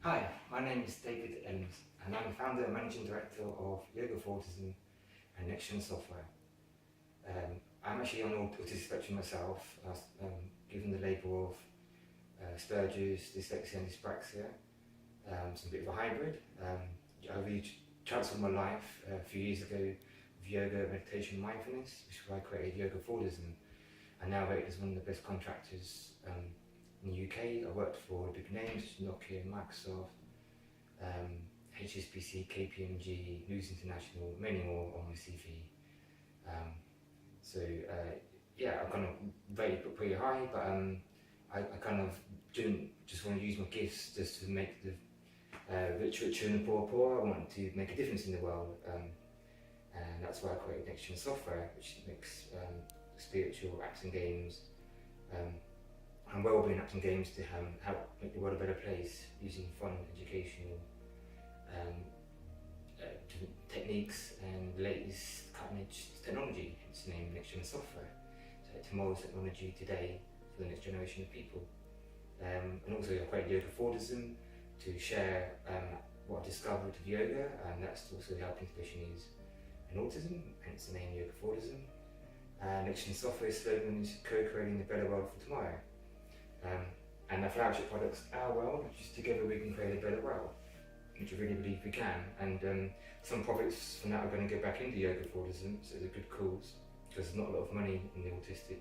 Hi, my name is David Ems, and I'm the founder and managing director of Yoga for Autism and Next Gen Software. I'm actually on autistic spectrum myself, given the label of Asperger's, dyslexia and dyspraxia, so a bit of a hybrid. I really transformed my life a few years ago with yoga, meditation, mindfulness, which is why I created Yoga for Autism, and now rated as one of the best contractors in the UK. I worked for big names, Nokia, Microsoft, HSBC, KPMG, News International, many more on my CV. Yeah, I'm kind of rated pretty high, but I kind of didn't just want to use my gifts just to make the rich richer and the poor. I wanted to make a difference in the world, and that's why I created Next Gen Software, which makes spiritual apps and games and well-being apps and games to help make the world a better place using fun, educational techniques and the latest cutting-edge technology. Hence the name Next Gen Software. So tomorrow's technology today for the next generation of people. And also I created Yoga for Autism to share what I discovered of yoga, and that's also helping special needs and autism, hence the name Yoga for Autism. Next Gen Software's slogan is co-creating a better world for tomorrow. And our flagship product's our world, which is together we can create a better world, which I really believe we can. And some profits from that are going to go back into Yoga for Autism, so it's a good cause, because there's not a lot of money in the autistic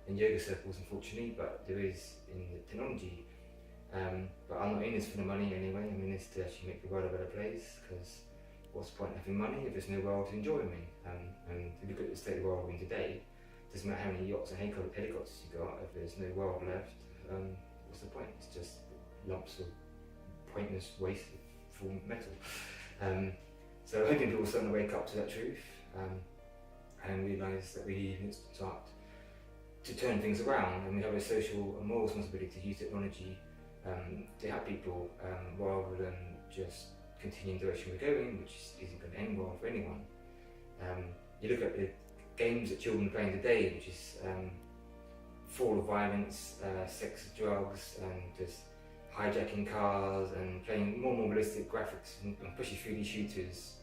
in yoga circles, unfortunately, but there is in the technology. But I'm not in this for the money anyway. I'm in this to actually make the world a better place, because what's the point of having money if there's no world to enjoy me? And if you look at the state of the world we're in today, it doesn't matter how many yachts and helicopters you got, if there's no world left, what's the point? It's just lumps of pointless waste of metal. So hoping people are starting to wake up to that truth and realise that we need to start to turn things around, and we have a social and moral responsibility to use technology to help people rather than just continuing the direction we're going, which isn't going to end well for anyone. You look at the games that children are playing today, which is full of violence, sex, drugs, and just hijacking cars and playing more and more realistic graphics and pushy 3D shooters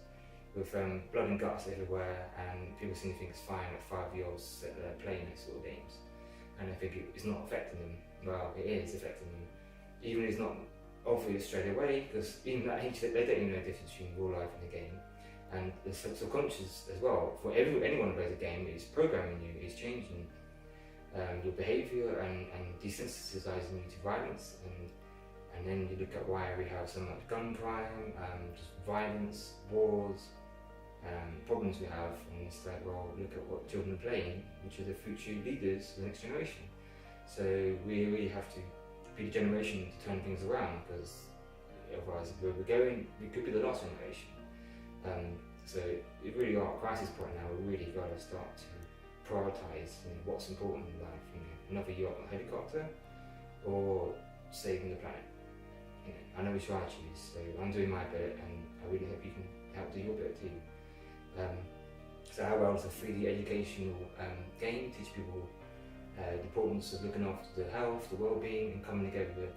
with blood and guts everywhere, and people seem to think it's fine at 5-year-olds that they're playing those sort of games, and I think it's not affecting them. Well, it is affecting them, even if it's not obvious straight away, because even at that age they don't even know the difference between real life and the game. And the subconscious as well, for anyone who plays a game, is programming you, is changing your behaviour and desensitizing you to violence. And then you look at why we have so much gun crime, just violence, wars, problems we have, and it's like, well, look at what children are playing, which are the future leaders of the next generation. So we really have to be the generation to turn things around, because otherwise where we're going, we could be the last generation. So we really are at a crisis point now. We really got to start to prioritise what's important in life. Another yacht or helicopter, or saving the planet. I know which one I choose, so I'm doing my bit, and I really hope you can help do your bit too. So our world is a 3D educational game, teach people the importance of looking after the health, the well-being, and coming together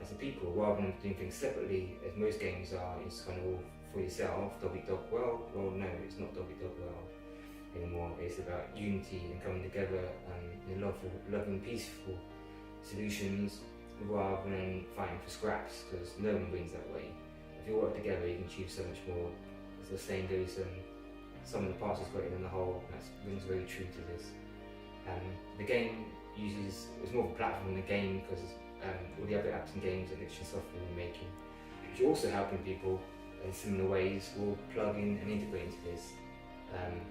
as a people, rather than doing things separately, as most games are. It's kind of all for yourself, dog-eat-dog world. Well, no, it's not dog-eat-dog world anymore. It's about unity and coming together and loving, peaceful solutions, rather than fighting for scraps, because no one wins that way. If you work together, you can achieve so much more. As the saying goes, some of the parts is greater than the whole. That rings very true to this. The game it's more of a platform than a game, because all the other apps and games that Next Gen Software are making, which are also helping people in similar ways, will plug in and integrate into this. And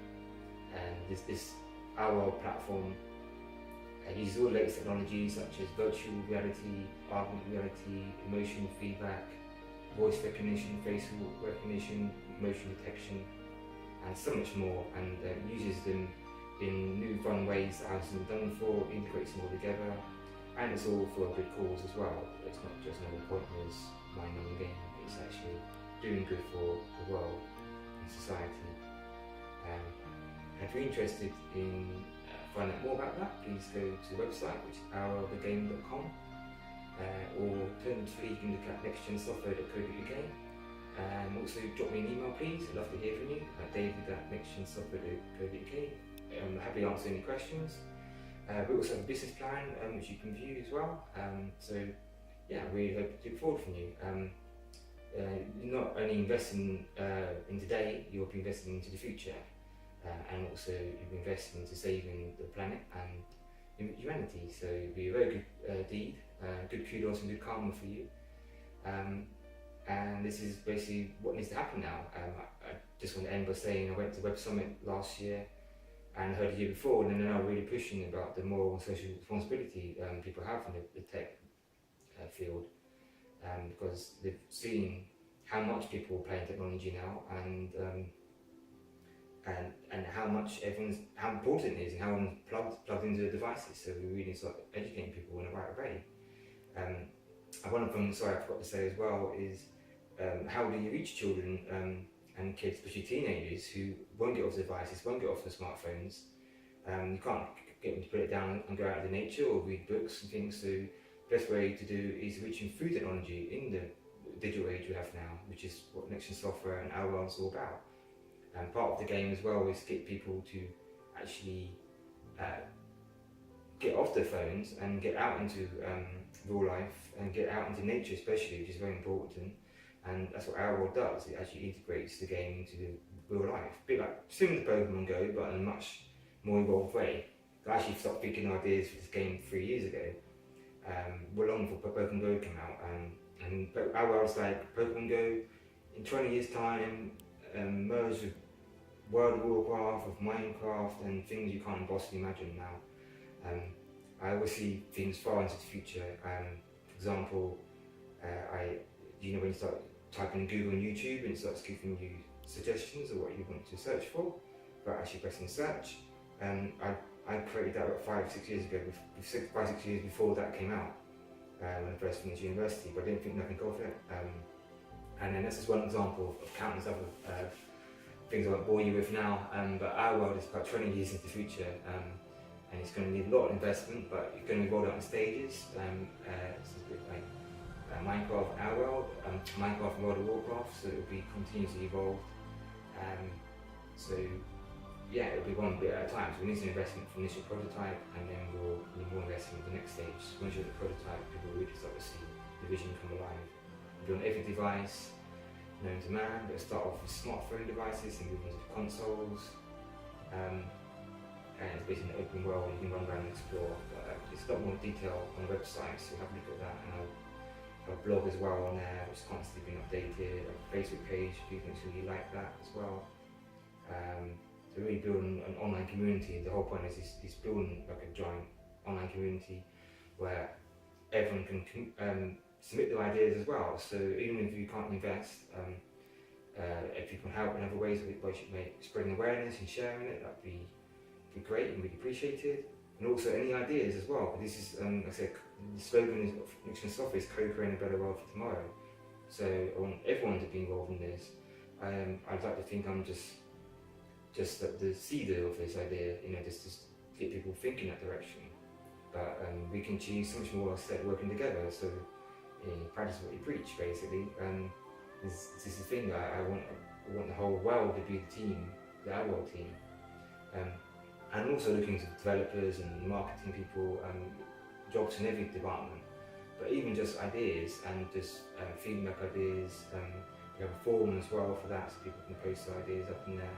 this our platform uses all the latest technologies such as virtual reality, augmented reality, emotional feedback, voice recognition, facial recognition, motion detection, and so much more, and uses them in new fun ways that hasn't been done before, integrates them all together, and it's all for a good cause as well. It's not just another pointless mind-numbing game, it's actually doing good for the world and society. And if you're interested in find out more about that, please go to the website, which is hourofthegame.com. or alternatively you can look at nextgensoftware.co.uk. Also drop me an email please, I'd love to hear from you at david@nextgensoftware.co.uk. I'm happy to answer any questions. We also have a business plan which you can view as well. So yeah, I really hope to look forward from you. You're not only investing in today, you'll be investing into the future, and also you'll be investing into saving the planet and humanity. So it'll be a very good deed, good kudos and good karma for you. And this is basically what needs to happen now. I just want to end by saying I went to Web Summit last year and heard the year before, and they're now really pushing about the moral and social responsibility people have in the tech field, because they've seen how much people play in technology now, and how much how important it is, and how everyone's plugged into the devices. So we really need to start educating people in the right way. One of them, sorry, I forgot to say as well, is how do you reach children and kids, especially teenagers, who won't get off the devices, won't get off the smartphones. You can't get them to put it down and go out into nature or read books and things. So the best way to do is reach them through technology in the digital age we have now, which is what Next Gen Software and our world is all about. And part of the game as well is to get people to actually get off their phones and get out into real life and get out into nature especially, which is very important. And that's what our world does. It actually integrates the game into the real life. A bit like similar to Pokemon Go, but in a much more evolved way. I actually started thinking ideas for this game 3 years ago. Well, long before Pokemon Go came out. And our world's like Pokemon Go in 20 years' time, merged with World of Warcraft, with Minecraft, and things you can't possibly imagine now. I always see things far into the future. For example, when you start typing in Google and YouTube and it starts giving you suggestions of what you want to search for, but actually pressing search. I created that about 5-6 years ago, 5-6 years before that came out, when I first finished university, but I didn't think nothing of it. And then that's just one example of countless other things I won't bore you with now, but our world is about 20 years into the future, and it's going to need a lot of investment, but it's going to be rolled out in stages. It's a bit like Minecraft, our world, Minecraft and World of Warcraft, so it will be continuously evolved. So yeah, it'll be one bit at a time. So we need some investment for initial prototype, and then we'll need more investment for the next stage. So once you're at the prototype, people will really start to see the vision come alive. It'll be on every device known to man, but start off with smartphone devices and move into consoles. And it's basically an open world, you can run around and explore. But it's a lot more detail on the website, so have a look at that. And I'll have a blog as well on there, which is constantly being updated. A Facebook page, please make sure you like that as well. To really build an online community. The whole point is building like a giant online community where everyone can submit their ideas as well. So even if you can't invest, if you can help in other ways, spreading awareness and sharing it, that'd be great and really appreciated. And also any ideas as well. This is, like I said, the slogan of Next Gen Software is co-creating a better world for tomorrow. So I want everyone to be involved in this. I'd like to think I'm just the seeder of this idea, just to get people thinking that direction. But we can achieve so much more instead working together. So practice what you preach, basically. This is the thing that I want the whole world to be the team, the our world team. And also looking to developers and marketing people, jobs in every department. But even just ideas and just feedback ideas. We have a forum as well for that, so people can post their ideas up in there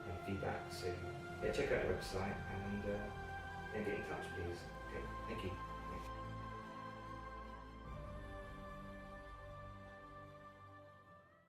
and feedback. So yeah, check out the website and get in touch, please. Okay, thank you.